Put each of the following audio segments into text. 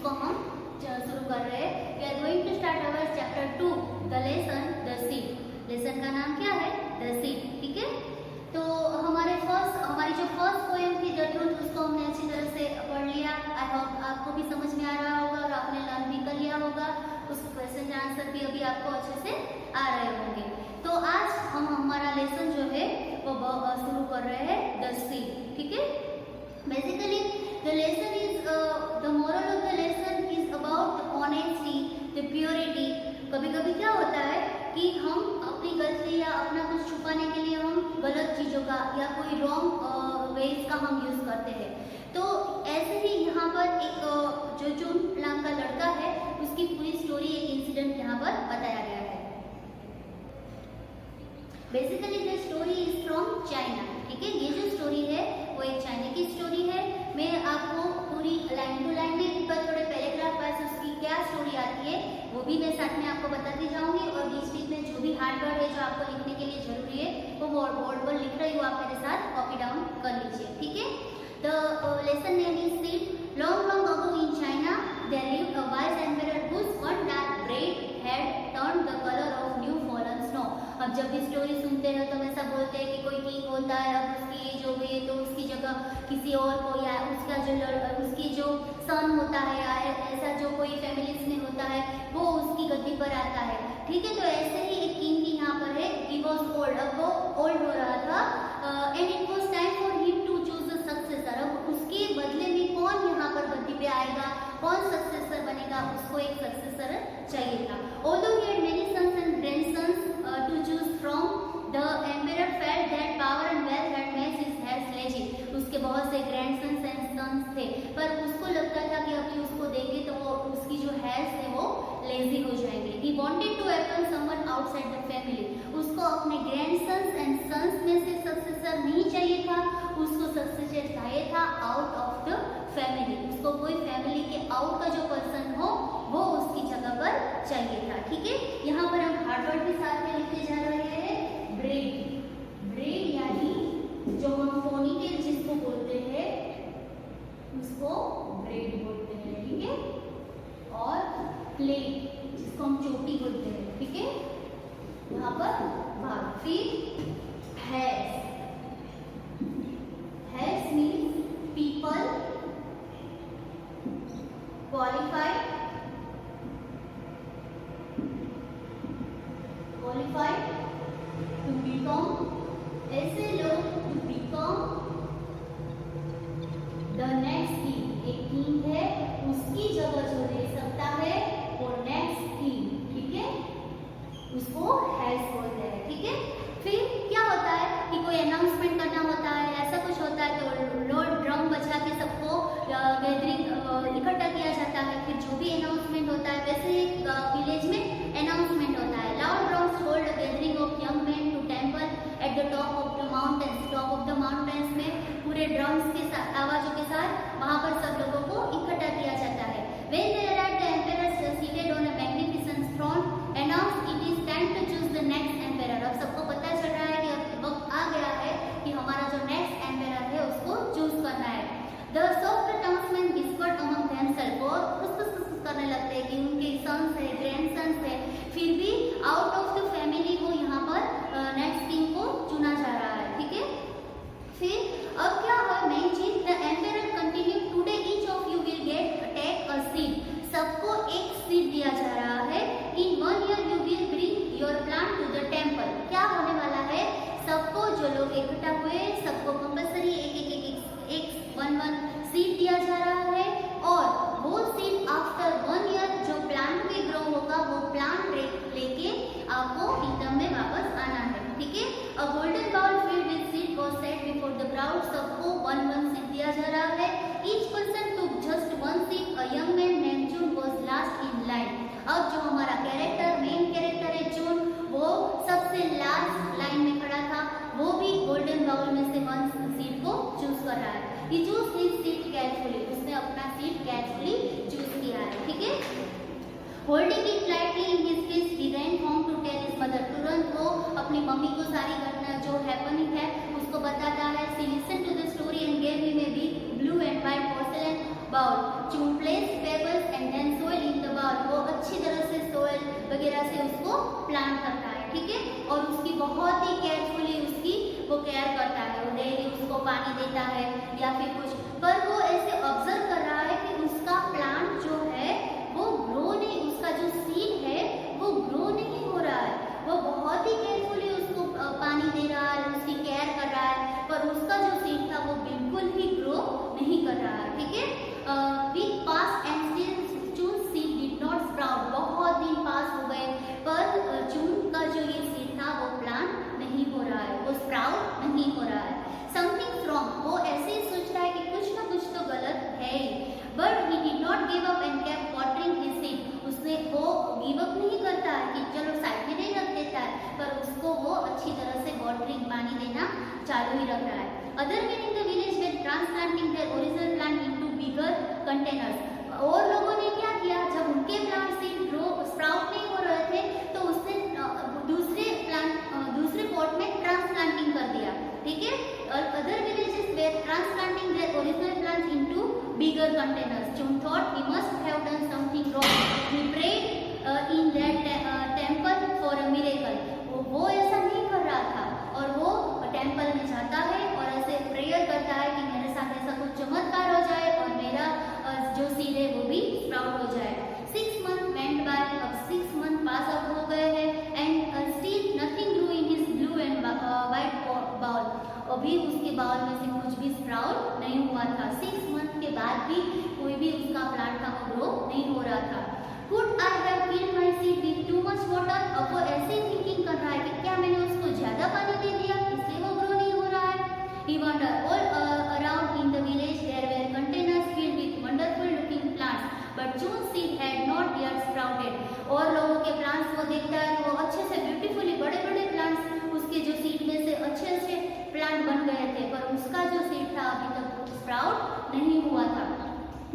जिसको हम शुरू कर रहे हैं। We are going to start our chapter 2 the lesson the seed. Lesson का नाम क्या है? The seed. ठीक है, तो हमारी जो फर्स्ट पोएम थी द ट्रूथ, उसको हमने अच्छी तरह से पढ़ लिया। आई होप आपको भी समझ में आ रहा होगा और आपने लर्न भी कर लिया होगा। उस क्वेश्चन आंसर भी अभी आपको अच्छे से आ रहे होंगे। तो आज हम हमारा लेसन जो है वो शुरू कर रहे हैं द सीड। ठीक है, basically the lesson is the moral of the lesson is about honesty, the purity. कभी कभी क्या होता है कि हम अपनी गलती या अपना कुछ छुपाने के लिए हम गलत चीज़ों का या कोई रॉन्ग वेज का हम यूज़ करते हैं। तो ऐसे ही यहाँ पर एक जो जून नाम का लड़का है उसकी पूरी स्टोरी, एक इंसिडेंट यहाँ पर बताया गया है। Basically the story is from China. ठीक है, ये जो स्टोरी है वो एक चाइना की स्टोरी है। मैं आपको पूरी लाइन टू लाइन में पर थोड़े पैराग्राफ वाइज उसकी क्या स्टोरी आती है वो भी मैं साथ में आपको बताती जाऊंगी, और बीच बीच में जो भी हार्ड वर्ड है जो आपको लिखने के लिए जरूरी है वो बोर्ड पर लिख रही हूँ, आप मेरे साथ कॉपी डाउन कर लीजिए। ठीक है, the lesson name is seed. Long ago in China, there lived a wise emperor whose one dark braid had turned the color of new fallen snow. अब जब भी स्टोरी सुनते हैं तो ऐसा बोलते हैं कि कोई किंग होता है, अब उसकी एज हो गई तो उसकी जगह किसी और को या उसकी जो सन होता है या ऐसा जो कोई फैमिलीज में होता है वो उसकी गद्दी पर आता है। ठीक है, तो ऐसे ही एक किंग की यहाँ पर है। ही वॉज ओल्ड, अब वो ओल्ड हो रहा था and it was time for him to choose a successor. अब उसके बदले में कौन यहाँ पर गद्दी पे आएगा, कौन सक्सेसर बनेगा, उसको एक सक्सेसर चाहिए था। Although he had many sons and grandsons to choose from, the emperor felt that power and wealth had made his hairs lazy. उसके बहुत से ग्रैंडसन्स एंड सन्स थे, पर उसको लगता था कि अभी उसको देंगे तो वो उसकी जो हेयर्स है वो लेजी हो जाएंगे। He wanted to appoint someone outside the family. उसको अपने ग्रैंडसन्स एंड सन्स में से सक्सेसर नहीं चाहिए था, उसको सक्सेसर चाहिए था आउट ऑफ द फैमिली। उसको कोई फैमिली के आउट का जो पर्सन हो वो उसकी जगह पर चाहिए था। ठीक है, यहाँ पर हम हार्डवर्ड के साथ में लिखते जा रहे हैं ब्रेड। ब्रेड यानी जो हम पोनीटेल जिसको बोलते हैं उसको ब्रेड बोलते हैं। ठीक है, और प्लेट जिसको हम चोटी बोलते हैं। ठीक है, यहाँ पर भाग। फिर has, has means people qualified to become, ऐसे लोग to become the next king। एक king है उसकी जगह जो ले सकता है वो next king। ठीक है, उसको हैज बोलते हैं। ठीक है, फिर क्या होता है कि कोई अनाउंसमेंट करना होता है, ऐसा कुछ होता है तो लोड ड्रम बजा के सबको गैदरिंग इकट्ठा किया जाता है। फिर जो भी अनाउंसमेंट होता है वैसे विलेज में अनाउंसमेंट होता है। Loud drums hold a gathering of young men to temple at the top of the mountains. Top of the mountains में पूरे ड्रम्स के साथ, आवाजों के साथ वहां पर सब लोगों को इकट्ठा किया जाता है। When they arrived, the emperor seated on a magnificent throne announced it is time to choose the next emperor। अब सबको पता चल रहा है कि अब वक्त आ गया है कि हमारा जो नेक्स्ट एम्पेरर है उसको चूज करना है। The soft townsmen whispered among themselves, और खुस करने लगते हैं कि उनके सन्स है, ग्रैंडसन्स है, फिर भी आउट ऑफ द फैमिली को यहाँ पर नेक्स्ट किंग को चुना जा रहा है। ठीक है, फिर अब क्या हुआ मेन चीज, the emperor continue today each of you will get take a seed. सबको एक सीड दिया जा रहा है। In 1 year you will bring your plant to the temple. क्या होने वाला है, सबको जो लोग इकट्ठा हुए सबको कंपल्सरी एक 1 सीड दिया जा रहा है, और वो सीड आफ्टर 1 year जो प्लांट में ग्रो होगा वो प्लांट लेके आपको किंगडम में वापस आना है। ठीक है, a golden bowl filled with seed was set before the crowd. सबको 1 सीड दिया जा रहा है। Each person took just 1 seed. A young man named Jun was last in line. अब जो हमारा मेन कैरेक्टर है जून, वो सबसे लास्ट लाइन में खड़ा था, वो भी गोल्डन बाउल में से 1 सीड को चूज कर रहा है। He chose his seat carefully। उसने अपना सीट केयरफुली चूज किया है। ठीक है, holding it lightly in his fist he ran home to tell his mother। तुरंत वो अपनी मम्मी को सारी घटना जो हैपनिंग है उसको बताता है। She listened to the story and gave him a big blue and white porcelain bowl to place pebbles अच्छी तरह से सोयल वगैरह से उसको प्लांट करता है, ठीक है। और उसकी बहुत ही केयरफुली उसकी वो केयर करता है, वो डेली उसको पानी देता है या फिर कुछ, पर वो ऐसे ऑब्जर्व कर रहा है कि उसका प्लांट जो है वो ग्रो नहीं, उसका जो सीड है वो ग्रो नहीं हो रहा है। वो बहुत ही केयरफुली उसको पानी दे रहा है, उसकी केयर कर रहा है, पर उसका जो सीड था वो बिल्कुल ही ग्रो नहीं कर रहा है, ठीक है। वीक पास एंड स्टिल चून सीड डिड नॉट स्प्राउट, बहुत दिन पास हो गए पर चून का जो ये सीड था वो प्लांट नहीं हो रहा है, वो स्प्राउट नहीं हो रहा है। समथिंग रॉन्ग, वो ऐसे ही सोच रहा है कि कुछ ना कुछ तो गलत है ही, but he did not give up and kept watering his seed, उसने वो गिव अप नहीं करता है कि चलो साइड में नहीं रख देता है, पर उसको वो अच्छी तरह से वाटरिंग पानी देना चालू ही रख रहा है। Other men in the village were transplanting their original plant into bigger containers, और लोगों ने क्या किया, जब उनके प्लांट से ग्रो स्प्राउट नहीं हो रहे थे तो उसने दूसरे पॉट में ट्रांसप्लांटिंग कर दिया, ठीक है। और other villages were transplanting their original plants into bigger containers. Chun thought he must have done something wrong. He prayed in that temple for a miracle. वो ऐसा नहीं कर रहा था और वो टेम्पल में जाता है और ऐसे प्रेयर करता है कि मेरे साथ ऐसा कुछ चमत्कार हो जाए और मेरा जो सीड है वो भी स्प्राउट हो जाए। 6 months went by, अब 6 month पास आउट हो गए हैं and still nothing grew in his blue and white bowl, अभी उसके बाउल में से कुछ भी स्प्राउट नहीं हुआ था। 6 month के बाद भी कोई भी उसका प्लांट था वो ग्रो नहीं हो रहा था। Could I have killed my seed with too much water? अब वो ऐसे ही थिंकिंग कर रहा है कि क्या मैंने उसको ज्यादा पानी दे दिया इसलिए वो ग्रो नहीं हो रहा है। He wandered all around in the village. There were containers filled with wonderful looking plants, but Chun's seed had not yet sprouted. और लोगों के प्लांट्स को देखता है तो वो अच्छे से ब्यूटीफुली बड़े बड़े प्लांट्स उसके जो सीड में से अच्छे अच्छे प्लांट बन गए थे, पर उसका जो सीड था अभी तक स्प्राउट नहीं हुआ था।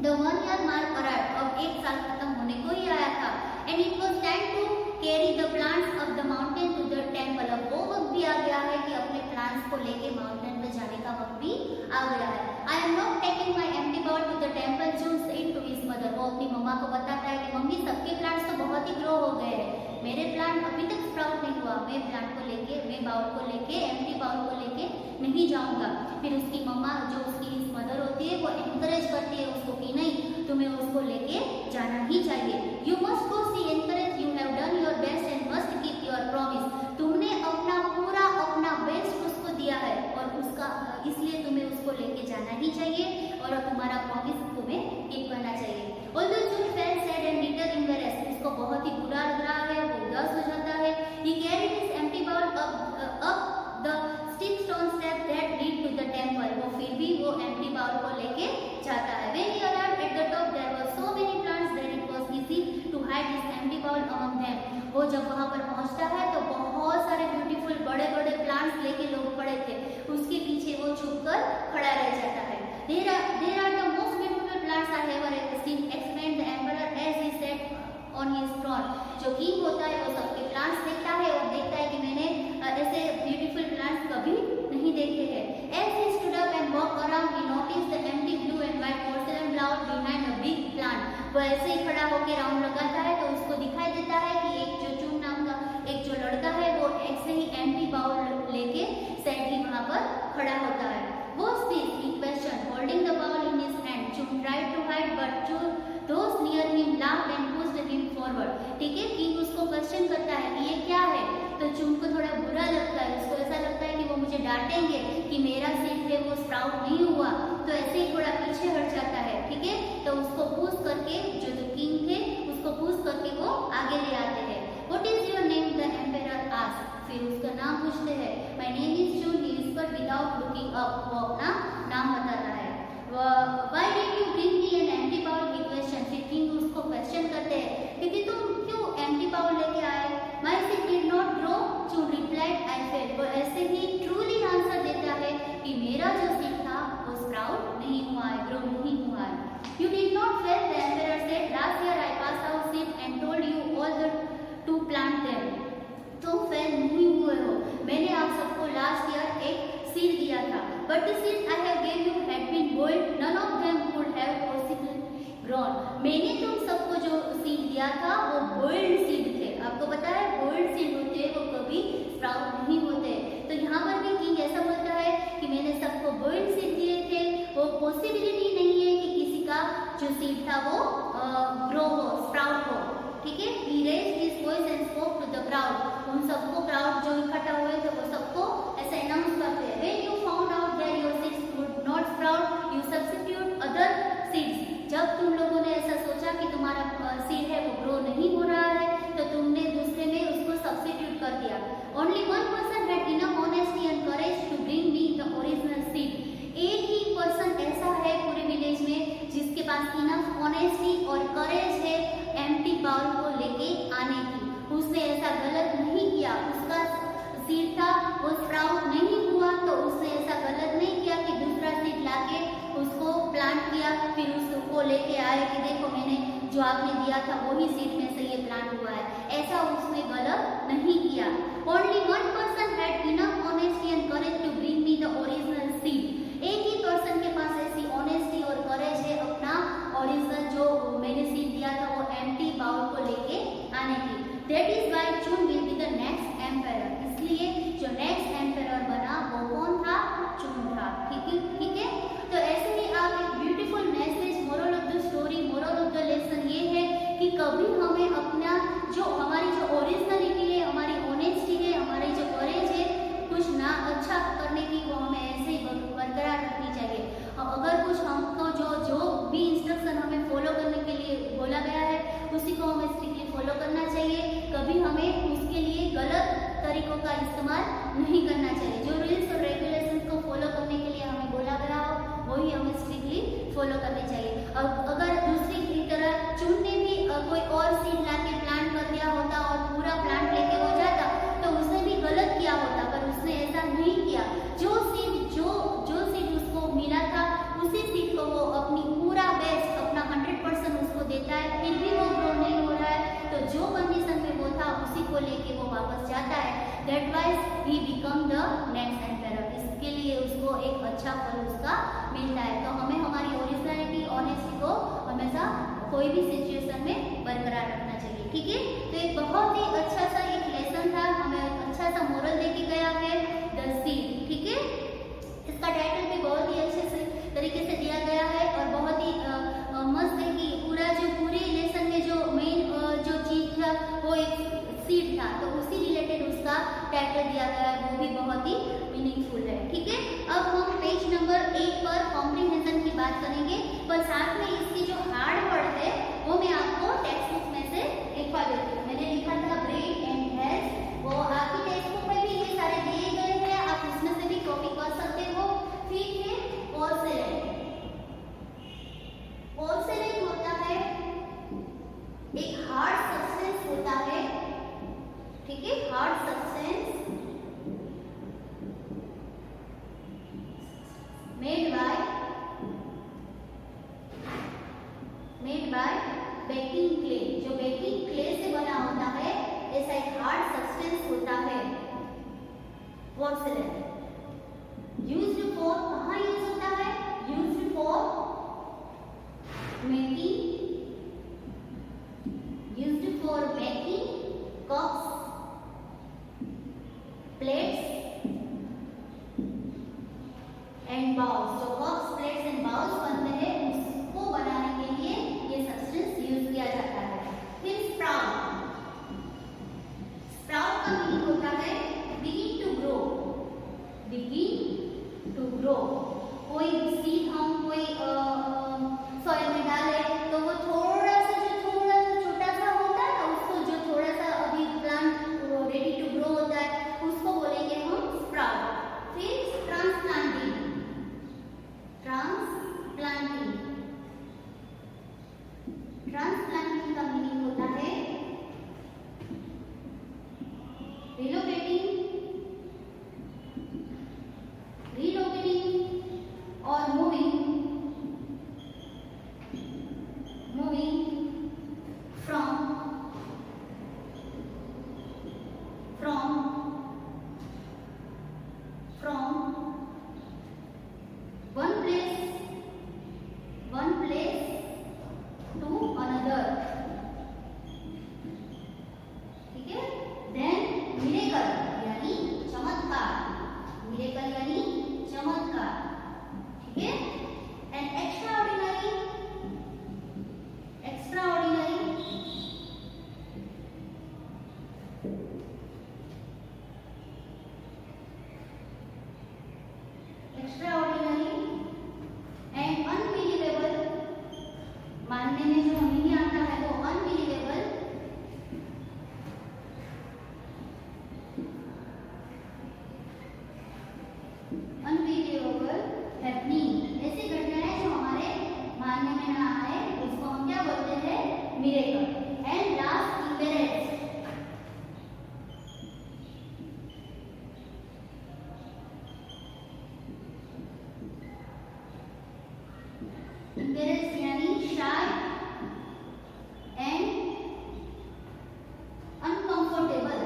The 1 year mark arrived, अब 1 साल खत्म होने को ही आया था। And it was time to carry the plants up the mountain to the temple. अब वो वक्त भी आ गया है कि अपने प्लांट्स को लेके माउंटेन पे जाने का वक्त भी आ गया है। I am not taking my empty bowl to the temple, Chun said to his mother. वो अपनी मम्मा को बताता है कि मम्मी सबके प्लांट्स तो बहुत ही ग्रो हो गए हैं, मेरे प्लांट अभी तक स्प्राउट नहीं हुआ, मैं प्लांट को लेके, मैं बाउल को लेके, एम्प्टी बाउल को लेके नहीं जाऊंगा। फिर उसकी मम्मा जो उसकी मदर होती है वो एनकरेज करती है उसको कि नहीं तुम्हें उसको लेके जाना ही चाहिए। You must go, she encouraged, you have done your best and must keep your promise. तुमने अपना बेस्ट उसको दिया है और उसका इसलिए तुम्हें उसको लेके जाना ही चाहिए और तुम्हारा प्रॉमिस तुम्हें कीप करना चाहिए। Although Chun felt sad and bitter in the rest, उसको बहुत ही बुरा लग रहा है, वो उदास हो जाता है। He carried his empty bowl up the steep stone steps that lead to the temple. वो फिर भी वो empty bowl को लेके जाता है। When he arrived at the top, there were so many plants that it was easy to hide his empty bowl among them. वो जब वहाँ पर पहुँचता है तो बहुत सारे ब्यूटीफुल बड़े बड़े प्लांट्स लेके लोग खड़े थे, उसके पीछे वो छुपकर खड़ा रह जाता है। There are the most beautiful plants I have ever seen, explained the emperor as he sat on his throne. जो किंग होता है वो सबके प्लांट्स देखता है और देखता है कि मैंने ऐसे ब्यूटीफुल प्लांट्स कभी नहीं देखे हैं। As he stood up and walked around, he noticed the empty blue and white porcelain bowl behind a big plant. वो ऐसे ही खड़ा होकर राउंड लगाता है तो उसको दिखाई देता है कि एक जो चून नाम का एक जो लड़का है वो ऐसे ही एम्प्टी बाउल लेके सैडली वहाँ पर खड़ा होता है। What's this? He questioned, holding the bowl in his hand. Chun tried to hide, but those near him laughed and pushed him forward. ठीक है, किंग उसको क्वेश्चन करता है कि ये क्या है, तो चुन को थोड़ा बुरा लगता है, उसको ऐसा लगता है कि वो मुझे डांटेंगे कि मेरा सीड है वो स्प्राउट नहीं हुआ, तो ऐसे ही थोड़ा पीछे हट जाता है। ठीक है, तो उसको पुश करके जो किंग थे उसको पुश करके वो आगे ले आते हैं। What is your name? The emperor asked. फिर उसका नाम पूछते हैं। My name is Chun, he whispered without looking up. वो अपना नाम बताता है। Why did you bring me an empty bowl? He questioned. फिर किंग उसको क्वेश्चन करते हैं क्योंकि तुम क्यों एम्प्टी बाउल लेके आए? My seed did not grow. Chun replied, I failed. वो ऐसे ही ट्रूली आंसर देता है कि मेरा जो सीड था वो स्प्राउट नहीं हुआ है, ग्रो नहीं हुआ है। You did not fail, the emperor said, seed दिया था वो बॉइल्ड सीड थे। आपको पता है बॉइल्ड सीड होते हैं वो कभी स्प्राउट नहीं होते। तो यहाँ पर भी किंग ऐसा बोलता है कि मैंने सबको बॉइल्ड सीड दिए थे, वो पॉसिबिलिटी नहीं है कि किसी का जो सीड था वो ग्रो हो, स्प्राउट हो। ठीक है, he raised his voice and spoke to the crowd। उन सबको क्राउड जो इकट्ठा हुए थे वो सबको ऐसा अनाउंस करते हैं, when you found out that your seeds would not sprout, you substitute other seeds। जब तुम लोगों ने ऐसा सोचा कि तुम्हारा सीड है वो ग्रो नहीं हो रहा है, तो तुमने दूसरे में उसको सब्स्टिट्यूट कर दिया। Only one person had enough honesty and courage to bring me the original seed। एक ही पर्सन ऐसा है पूरे विलेज में जिसके पास इनफ ऑनेस्टी और करेज है एम्प्टी बाउल को लेके आने की। उसने ऐसा गलत नहीं किया, उसका सीड था वो स्प्राउट नहीं हुआ तो उसने ऐसा गलत नहीं किया कि दूसरा सीड लाके उसको प्लांट किया, फिर उसको लेके आए कि देखो मैंने जो आपने दिया था वही सीड में से ये प्लांट हुआ है। ऐसा उसने गलत नहीं किया। Only one person had enough honesty and courage to bring me the original seed। एक ही पर्सन के पास ऐसी ऑनेस्टी और करेज है अपना ओरिजिनल जो मैंने सीड दिया था वो एम्प्टी बाउल को लेके आने की। That is why चुन will be the next emperor। इसलिए जो नेक्स्ट एम्परर बना वो कौन था? चुन था। ठीक है। तो ऐसे ही आप एक beautiful message, moral of the story, moral of the lesson ये है कि कभी हमें अपना जो हमारी जो ओरिजिनलिटी है, हमारी ऑनेस्टी है, हमारी जो करेज है कुछ ना अच्छा करने की, वो हमें ऐसे ही बरकरार रखनी चाहिए। अगर कुछ हमको जो भी इंस्ट्रक्शन हमें फॉलो करने के लिए बोला गया है उसी को हमें स्ट्रिक्टली फॉलो करना चाहिए। कभी हमें उसके लिए गलत तरीकों का इस्तेमाल नहीं करना चाहिए। जो रूल्स और रेगुलेशंस को फॉलो करने के लिए हमें बोला गया हो वही हमें स्ट्रिक्टली फॉलो करने चाहिए। अगर दूसरी की तरह चुन ने भी कोई और सीड लाके प्लांट कर दिया होता और पूरा प्लांट लेके हो जाता तो उसने भी गलत किया होता, पर उसने ऐसा नहीं किया। जो सीड उसको मिला था उसी सीड को वो अपनी पूरा बेस्ट, अपना 100% उसको देता है, फिर भी वो ग्रो नहीं हो रहा है तो जो कंडीशन में वो था उसी को लेके वो वापस जाता है। That wise he become the next emperor. इसके लिए उसको एक अच्छा फल उसका मिलता है। तो हमें हमारी ओरिजिनलिटी, ऑनेस्टी को हमेशा कोई भी सिचुएशन में बरकरार रखना चाहिए। ठीक है, तो एक बहुत ही अच्छा सा एक लेसन था, हमें अच्छा सा मोरल देके गया है द सीड। ठीक है, इसका टाइटल भी बहुत ही अच्छे से तरीके से दिया गया है और बहुत ही मस्त है कि पूरे लेसन में जो मेन जो चीज था वो एक सीड था, तो उसी रिलेटेड उसका टाइटल दिया गया है, वो भी बहुत ही मीनिंगफुल है। ठीक है, अब हम पेज नंबर 8 पर कॉम्प्रिहेंशन की बात करेंगे, पर साथ में इसकी जो हार्ड वर्ड है वो मैं आपको टेक्स्ट बुक में से लिखवा देती हूँ। मैंने लिखा था ब्रेन एंड हेल्थ, वो आपकी टेक्स्ट बुक में भी ये सारे दिए गए हैं, आप उसमें से भी कॉपी कर सकते हो। ठीक है, पोर्सेलेन। पोर्सेलेन होता है एक हार्ड सब्सटेंस होता है। ठीक है, hard substance made by baking clay. जो बेकिंग क्ले से बना होता है ऐसा एक हार्ड सब्सटेंस होता है पोर्सेलेन। यूज्ड फॉर, कहाँ यूज होता है? Used for making, used for making cups, plates and bowls. जो कप्स, प्लेट्स एंड बाउल्स बनते हैं उसको बनाने के लिए ये सब्सटेंस यूज किया जाता है। फिर स्प्राउट। स्प्राउट का मीनिंग होता है begin to grow. miracle. And last, embarrassed. Embarrassed यानी shy and uncomfortable.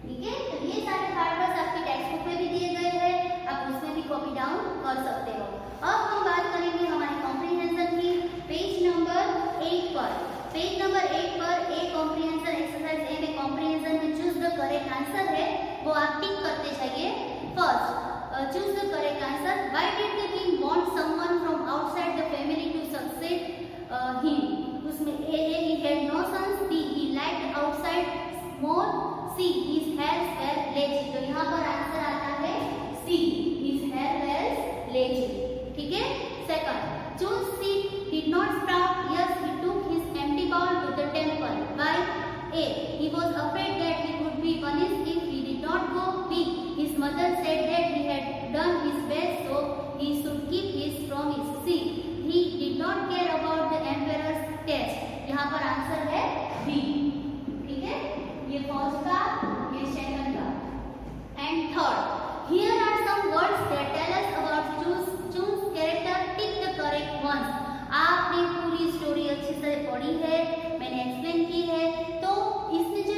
ठीक है, तो ये सारे पार्ट्स आपकी टेक्स्ट बुक में भी दिए गए हैं, आप उसमें भी कॉपी डाउन कर सकते हो। अब हम बात करेंगे हमारे कॉम्प्रिहेंशन की पेज नंबर 8 पर। पेज नंबर 8 पर ए कॉम्प्रिहेंशन एक्सरसाइज ए में कॉम्प्रिहेंशन में चूज द करेक्ट आंसर है, वो आप टिक करते जाइए। First, choose the correct answer. Why did the king want someone from outside the family to succeed him? उसमें a he had no sons, b he liked outside more, c his heirs were lazy. तो यहाँ पर answer आता है c, his heir were lazy. ठीक है। Second, choose c did not sprout, yes he took his empty bowl to the temple. Why? A he was afraid that he would be punished if he did not go. B his mother said that he had done his best so he should keep his promise. C he did not care about the emperor's test. यहाँ पर answer है B। ठीक है, ये first का, ये second का। And third, here are some words that tell us about choose character, tick the correct ones. आपने पूरी स्टोरी अच्छी से पढ़ी है, मैंने एक्सप्लेन की है, तो इसमें जो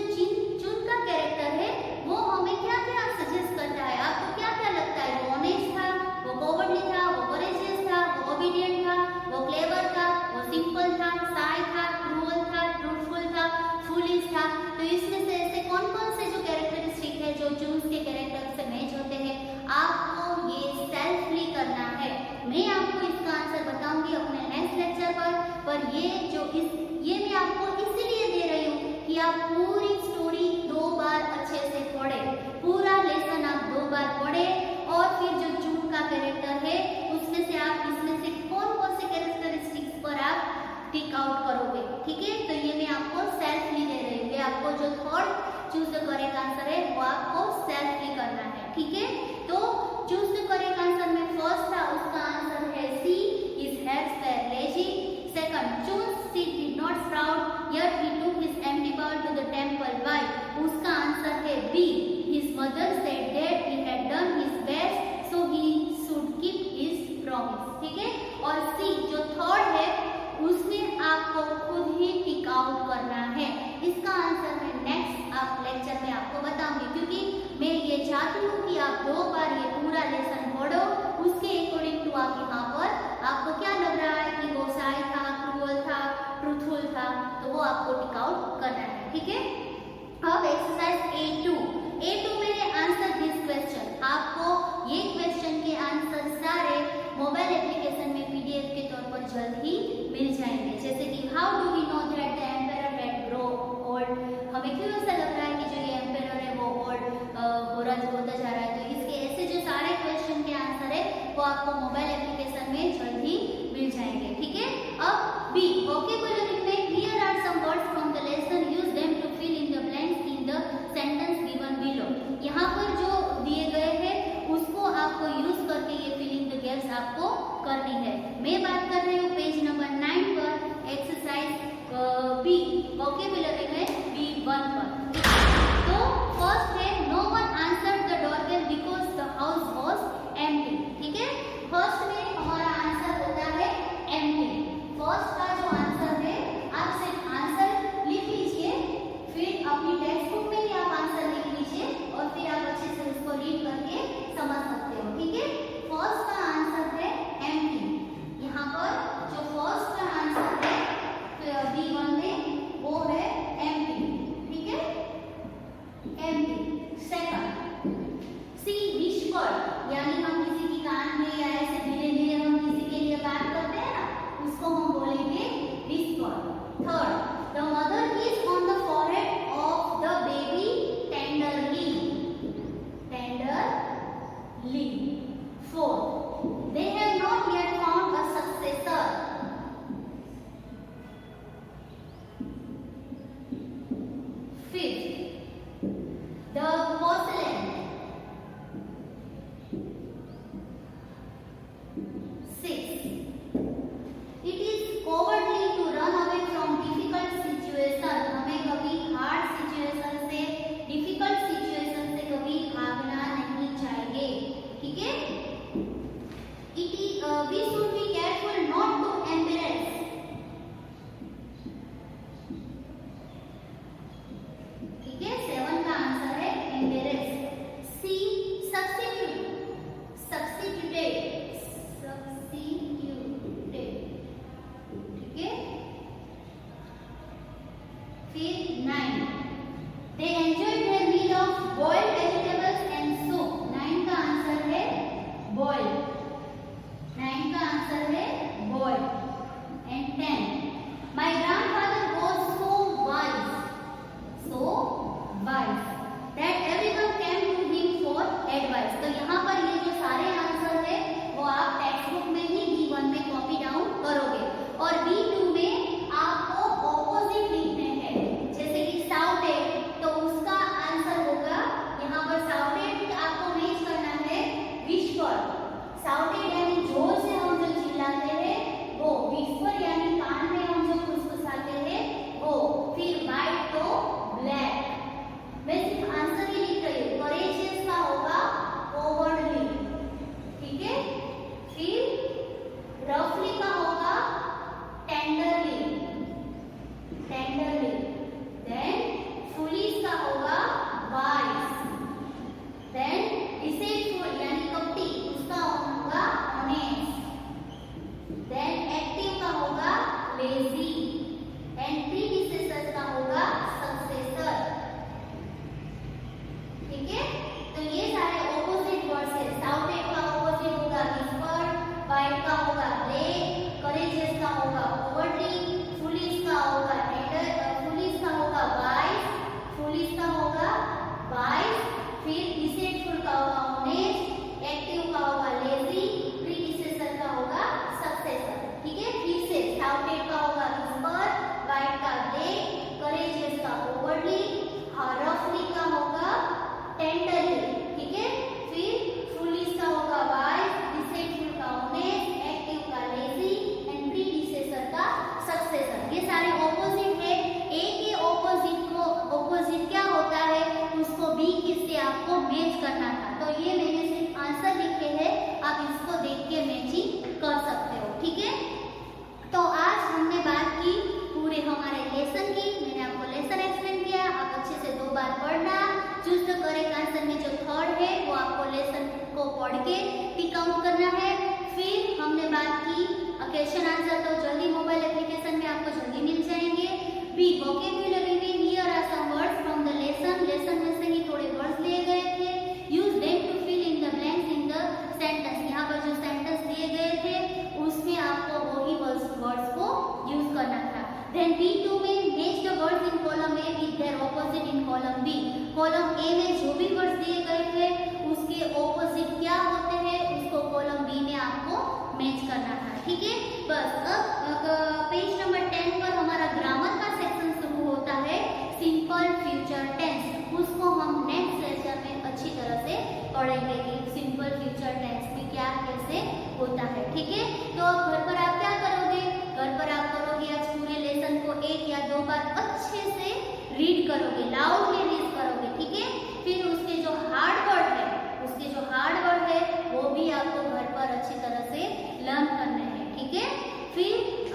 चून का कैरेक्टर है वो हमें क्या क्या सजेस्ट करता है, आपको क्या क्या लगता है? वो ऑनेस्ट था, वो कॉवर्डली था, वो करेजियस था, वो ओबीडिएंट था, वो क्लेवर था, वो सिंपल था, शाय था, क्रूअल था, ट्रूथफुल था, फूलिश था। तो इसमें से ऐसे कौन कौन से जो कैरेक्टरिस्टिक है जो चूज के कैरेक्टर से मैच होते हैं, आपको ये सेल्फली करना है। मैं आपको इसका आंसर बताऊंगी अपने नेक्स्ट लेक्चर पर ये मैं आपको इसलिए दे रही हूँ कि आप पूरी स्टोरी 2 बार अच्छे से पढ़े, पूरा लेसन आप 2 बार पढ़े, और फिर जो चून का कैरेक्टर है उसमें से आप इसमें से कौन कौन से कैरेक्टरिस्टिक्स पर आप टिक आउट करोगे। ठीक है, तो ये मैं आपको सेल्फली दे रही हूँ, आपको जो third choose the correct answer है वो आपको सेल्फली करना है। ठीक है, तो चूज द करेक्ट आंसर में फर्स्ट था, उसका आंसर है c, his heirs were lazy. Second, choose c did not sprout, yet he took his empty bowl to the temple. Why? उसका आंसर है B, his mother said that he had done his best so he should keep his promise. ठीक है, और सी जो third है उसमें आपको खुद ही टिक आउट करना है। इसका आंसर मैं नेक्स्ट लेक्चर में आपको बताऊंगी, क्योंकि मैं ये चाहती हूँ कि आप 2 बार ये पूरा लेसन पढ़ो, उसके अकॉर्डिंग टू आप यहाँ पर आपको क्या लग रहा है कि वो शाय था, क्रूअल था, ट्रूथफुल था, तो वो आपको टिक आउट करना है। ठीक है, अब एक्सरसाइज A2 में आंसर दिस क्वेश्चन। आपको ये क्वेश्चन के आंसर सारे मोबाइल एप्लीकेशन में PDF के तौर पर जल्द ही मिल जाएंगे। जैसे कि how do we know that the emperor had grow old? हमें क्यों ऐसा लग रहा है कि जो ये एम्परर है वो ओल्ड होता जा रहा है? तो इसके ऐसे जो सारे क्वेश्चन के आंसर है वो आपको मोबाइल एप्लीकेशन में जल्द ही मिल जाएंगे। ठीक है, अब बी वोकैबुलरी में here are some words from the lesson, use them to fill in the blanks in the sentence given below. यहाँ पर जो दिए गए हैं उसको आपको यूज करके ये फिलिंग द गैप्स आपको करनी है। मैं बात कर रही हूँ पेज नंबर 9 पर, एक्सरसाइज बी वोकैबुलरी में B1 पर। तो फर्स्ट है no one answered the doorbell because the house was empty. ठीक है, फर्स्ट में हमारा आंसर होता है एम्प्टी। फर्स्ट का जो आंसर है आप सिर्फ आंसर लिख लीजिए, फिर अपनी टेक्स्ट बुक में भी आप आंसर लिख लीजिए और फिर आप अच्छे से उसको रीड करके समझ सकते हो। ठीक है, फर्स्ट का आंसर है एम्प्टी। यहाँ पर जो फर्स्ट का आंसर है B1 में वो है एम्प्टी। ठीक है, empty. Second 6. It is cowardly to run away from difficult situation. हमें कभी hard situation से, difficult situation से कभी भागना नहीं चाहिए, ठीक है? We should be careful not to embarrass. ठीक है, 7 का आंसर है embarrass. C. Substitute. Substituted. ठीक है? फिर 9. They enjoyed their meal of boiled vegetables and soup. 9 का आंसर है boiled. 9 का आंसर है boiled. And 10. My grandfather was so wise that everyone came to him for advice. तो यहाँ पर ये जो सारे आंसर है वो आप टेक्स्ट बुक में ही B1 में कॉपी डाउन करोगे और B2 में आपको ऑपोजिट लिखने हैं, जैसे कि साउटेड, तो उसका आंसर होगा यहाँ पर साउटेड आपको मैच करना है विस्पर. साउटेड यानी जोर से हम जो चिल्लाते हैं वो, विस्पर यानी कान में हम जो फुसफुसाते हैं वो. फिर वाइट तो ब्लैक. मैं सिर्फ आंसर ही लिख रही हूँ. करेजियस का होगा कोवर्डली, ठीक है? फिर रफली का होगा टेंडरली. देन फुलिश का होगा वाइज. देन डिसेटफुल यानी कपटी, उसका होगा ऑनेस्ट. देन एक्टिव का होगा लेजी. एंड प्रीडिसेसर का होगा सक्सेसर. ठीक है? तो ये सारे ऑपोजिट वर्ड्स है. साउटेड का ऑपोजिट होगा विस्पर्ड, वाइट का होगा ब्लैक, करेजियस का होगा कोवर्डली, फुलिश का होगा टेंडर, फुलिश का होगा वाइज, फुलिश का होगा वाइज. फिर डिसेटफुल का होगा ऑनेस्ट, एक्टिव का होगा लेजी, प्रीडिसेसर का होगा सक्सेसर. ठीक है? फिर से साउटेड का होगा विस्पर्ड, वाइट का ब्लैक, करेजियस का कोवर्डली, रफली का होगा टेंडरली. ठीक है? फिर फुलिश का होगा वाइज, डिसेटफुल का ऑनेस्ट, एक्टिव का लेजी एंड प्रीडिसेसर का सक्सेसर. ये सारे ऑपोजिट है. ए के ऑपोजिट क्या होता है उसको बी से आपको मैच करना था. तो ये मैंने सिर्फ आंसर लिखे हैं, आप इसको देख के मैचिंग कर सकते हो. ठीक है? तो आज हमने बात की पूरे हमारे लेसन की. मैंने आपको लेसन एक्सप्लेन किया. आप अच्छे से 2 बार पढ़ना. चूज द करेक्ट आंसर में जो थर्ड है वो आपको लेसन को पढ़ के टिक आउट करना है. फिर हमने बात की क्वेश्चन आंसर, तो जल्दी मोबाइल एप्लीकेशन में आपको जल्दी मिल जाएंगे. बी वोकैब्युलरी में here are some words from the lesson में से ही थोड़े वर्ड्स लिए गए थे. Use them to fill in the blanks in the sentence. यहाँ पर जो सेंटेंस दिए गए थे उसमें आपको वही वर्ड्स को यूज करना था. देन B2 में match the words in column A with their opposite in column B. Column A में जो भी वर्ड्स दिए गए थे उसके ऑपोजिट क्या होते हैं उसको कॉलम बी में आपको मैच करना था. ठीक है? बस अब पेज नंबर 10 पर हमारा ग्रामर का सेक्शन शुरू होता है. सिंपल फ्यूचर टेंस, उसको हम नेक्स्ट लेक्चर में अच्छी तरह से पढ़ेंगे कि सिंपल फ्यूचर टेंस में क्या कैसे होता है. ठीक है? तो अब घर पर आप क्या करोगे? घर पर आप करोगे आज पूरे लेसन को 1 या 2 बार अच्छे से रीड करोगे, लाउडली रीड करोगे. ठीक है? फिर उसके जो हार्ड वर्ड है वो भी आपको घर पर अच्छी तरह से लर्न करने हैं. ठीक है? फिर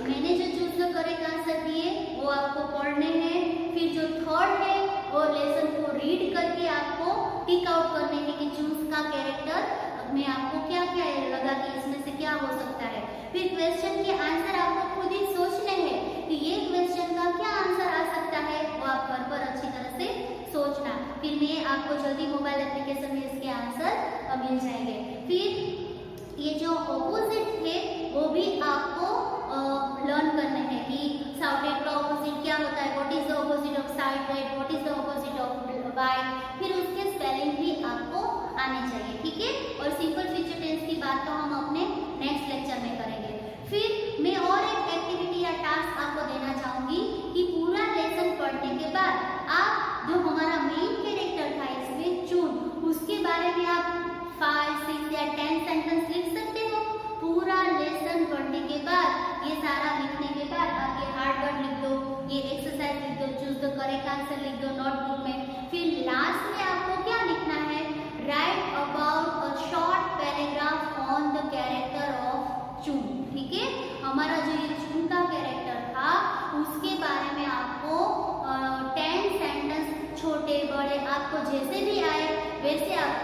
मैंने जो चूज द करेक्ट आंसर दिए वो आपको पढ़ने हैं. फिर जो थर्ड है वो लेसन को रीड करके आपको टिक आउट करने हैं कि चूज का कैरेक्टर में आपको क्या क्या लगा कि इसमें से क्या हो सकता है. फिर क्वेश्चन के आंसर आपको खुद ही सोचने हैं कि ये क्वेश्चन का क्या आंसर आ सकता है, वो आप घर पर अच्छी तरह से सोचना. फिर मैं आपको जल्दी मोबाइल एप्लीकेशन में इसके आंसर मिल जाएंगे. फिर ये जो ऑपोजिट है वो भी आपको लर्न करने हैं कि साउटेड का ऑपोजिट क्या होता है, what is the opposite of shouted, what is the opposite of wide. फिर उसके स्पेलिंग भी आपको आने चाहिए. ठीक है? और सिंपल फ्यूचर टेंस की बात तो हम अपने नेक्स्ट लेक्चर में करेंगे. फिर मैं और एक एक्टिविटी या टास्क आपको देना चाहूंगी कि पूरा लेसन पढ़ने के बाद आप जो हमारा मेन कैरेक्टर था इसमें चून, उसके बारे में आप 5, 6 या 10 सेंटेंस लिख सकते हो. लेसन 20 के बाद ये सारा लिखने के बाद आप ये हार्ड वर्ड लिख दो, ये एक्सरसाइज लिख दो, चूज द करेक्ट आंसर लिख दो नोटबुक में। फिर लास्ट में आपको क्या लिखना है, right about a short paragraph on the character of चून। ठीक है, हमारा जो ये चून का कैरेक्टर था उसके बारे में आपको 10 सेंटेंस छोटे बड़े आपको जैसे भी आए वैसे आप